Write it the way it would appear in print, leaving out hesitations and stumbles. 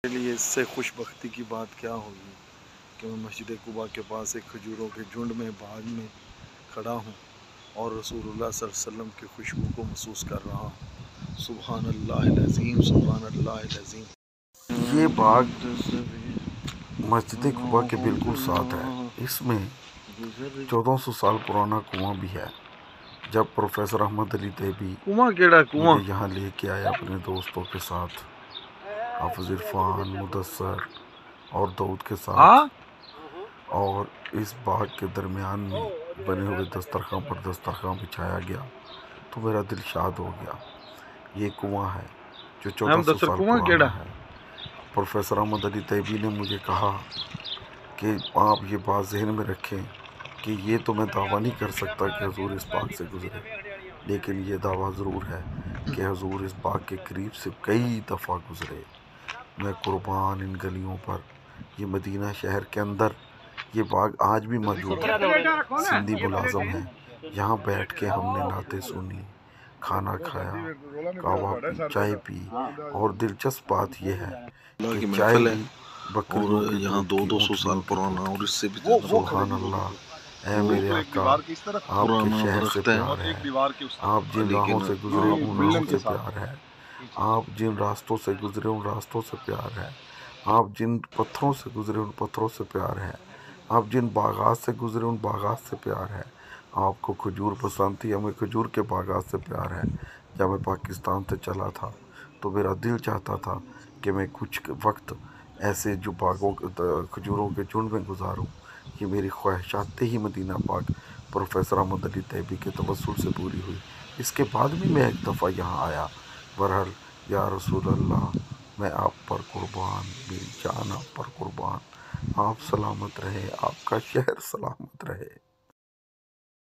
کے لیے اس سے خوش بختی کی بات کیا ہوگی کہ میں مسجد قباء کے پاس ایک کھجوروں کے جھنڈ میں باغ میں کھڑا ہوں اور رسول اللہ صلی اللہ علیہ وسلم کی خوشبو کو محسوس کر رہا ہوں۔ سبحان اللہ العظیم، سبحان اللہ العظیم۔ یہ باغ مسجد قباء کے بالکل ساتھ ہے۔ اس میں 1400 سال پرانا کنواں بھی ہے۔ جب پروفیسر احمد علی دیبی مجھے یہاں لے کے آئے اپنے دوستوں کے ساتھ، حافظ عرفان، مدثر اور داؤد کے ساتھ، اور اس باغ کے درمیان میں بنے ہوئے دسترخوان پر دسترخوان بچھایا گیا تو میرا دل شاد ہو گیا۔ یہ کنواں ہے جو 1400 سال پرانا ہے۔ پروفیسر احمد علی دیبی نے مجھے کہا کہ آپ یہ بات ذہن میں رکھیں کہ یہ تو میں دعویٰ نہیں کر سکتا کہ حضور اس باغ سے گزرے، لیکن یہ دعویٰ ضرور ہے کہ حضور اس باغ کے قریب سے کئی دفعہ گزرے۔ میں قربان ان گلیوں پر، یہ مدینہ شہر کے اندر یہ باغ آج بھی موجود ہے۔ سندھی ملازم ہیں، یہاں بیٹھ کے ہم نے نعتیں سنی، کھانا کھایا، قہوہ پی، چائے پی، اور دلچسپ بات یہ ہے کہ چائے بھی بکریوں کے یہاں دودھ کی 200 سال پرانا اور اس سے بھی سبحان اللہ۔ اے میرے آقا، آپ کے شہر سے پیار ہے، آپ جن راہوں سے گزرے ان راہوں سے پیار ہے، آپ جن راستوں سے گزرے ان راستوں سے پیار ہے، آپ جن پتھروں سے گزرے ان پتھروں سے پیار ہے، آپ جن باغات سے گزرے ان باغات سے پیار ہے۔ آپ کو کھجور پسند تھی، ہمیں کھجور کے باغات سے پیار ہے۔ جب میں پاکستان سے چلا تھا تو میرا دل چاہتا تھا کہ میں کچھ وقت ایسے جو باغوں کھجوروں کے جھنڈ میں گزاروں۔ یہ میری خواہشات ہی مدینہ پاک پروفیسر احمد علی دیبی کے توسل سے پوری ہوئی۔ اس کے بعد بھی میں ایک دفعہ یہاں آیا۔ بہرحال یا رسول اللہ، میں آپ پر قربان، میری جان آپ پر قربان۔ آپ سلامت رہے، آپ کا شہر سلامت رہے۔